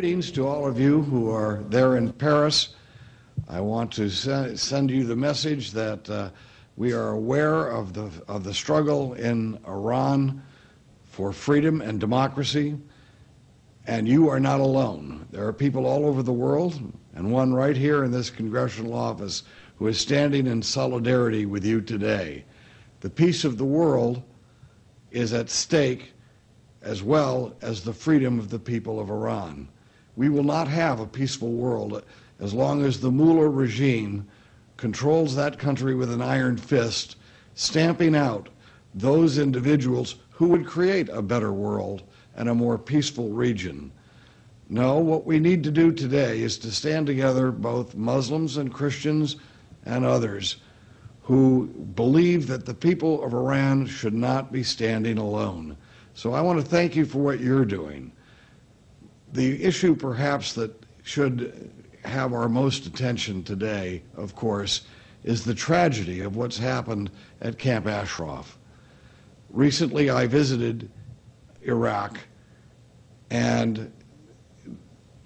Greetings to all of you who are there in Paris. I want to send you the message that we are aware of the struggle in Iran for freedom and democracy, and you are not alone. There are people all over the world, and one right here in this congressional office, who is standing in solidarity with you today. The peace of the world is at stake, as well as the freedom of the people of Iran. We will not have a peaceful world as long as the mullah regime controls that country with an iron fist, stamping out those individuals who would create a better world and a more peaceful region. No, what we need to do today is to stand together, both Muslims and Christians and others, who believe that the people of Iran should not be standing alone. So I want to thank you for what you're doing. The issue perhaps that should have our most attention today, of course, is the tragedy of what's happened at Camp Ashraf. Recently I visited Iraq, and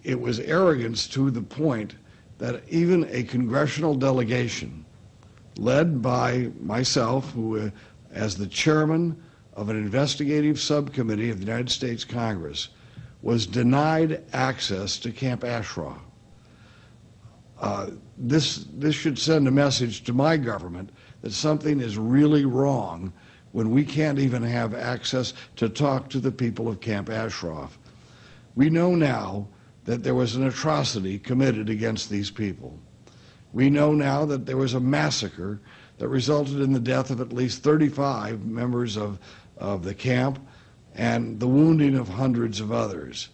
it was arrogance to the point that even a congressional delegation led by myself, who as the chairman of an investigative subcommittee of the United States Congress, was denied access to Camp Ashraf. This should send a message to my government that something is really wrong when we can't even have access to talk to the people of Camp Ashraf. We know now that there was an atrocity committed against these people. We know now that there was a massacre that resulted in the death of at least 35 members of the camp and the wounding of hundreds of others.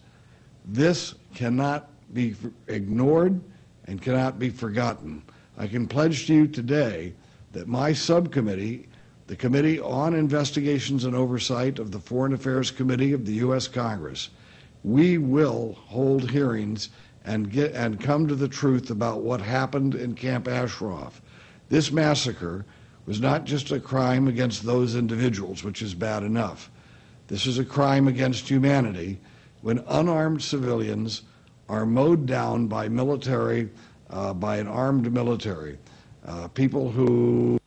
This cannot be ignored and cannot be forgotten. I can pledge to you today that my subcommittee, the Committee on Investigations and Oversight of the Foreign Affairs Committee of the U.S. Congress, we will hold hearings and come to the truth about what happened in Camp Ashraf. This massacre was not just a crime against those individuals, which is bad enough. This is a crime against humanity when unarmed civilians are mowed down by military, by an armed military. People who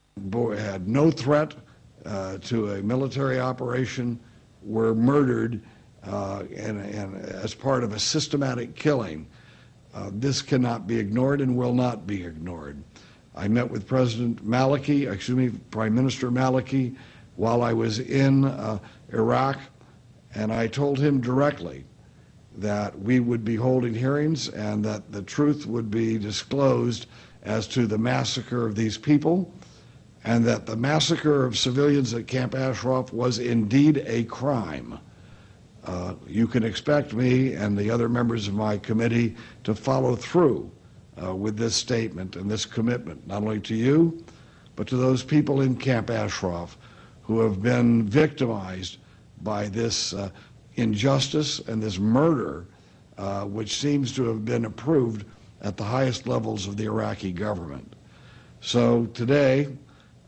had no threat to a military operation were murdered and as part of a systematic killing. This cannot be ignored and will not be ignored. I met with Prime Minister Maliki while I was in Iraq, and I told him directly that we would be holding hearings and that the truth would be disclosed as to the massacre of these people, and that the massacre of civilians at Camp Ashraf was indeed a crime. You can expect me and the other members of my committee to follow through with this statement and this commitment, not only to you, but to those people in Camp Ashraf who have been victimized by this injustice and this murder, which seems to have been approved at the highest levels of the Iraqi government. So today,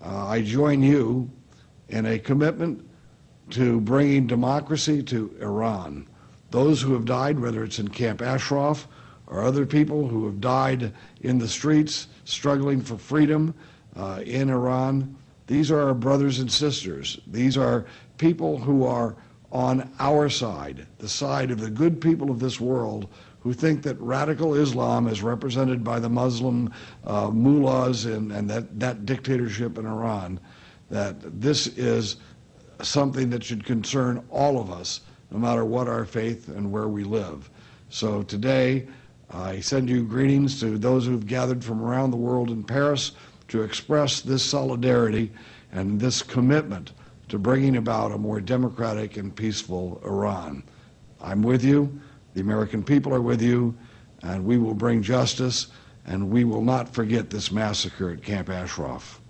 I join you in a commitment to bringing democracy to Iran. Those who have died, whether it's in Camp Ashraf or other people who have died in the streets struggling for freedom in Iran, these are our brothers and sisters. These are people who are on our side, the side of the good people of this world who think that radical Islam, as represented by the Muslim mullahs and that dictatorship in Iran, that this is something that should concern all of us, no matter what our faith and where we live. So today, I send you greetings to those who've gathered from around the world in Paris to express this solidarity and this commitment to bringing about a more democratic and peaceful Iran. I'm with you, the American people are with you, and we will bring justice, and we will not forget this massacre at Camp Ashraf.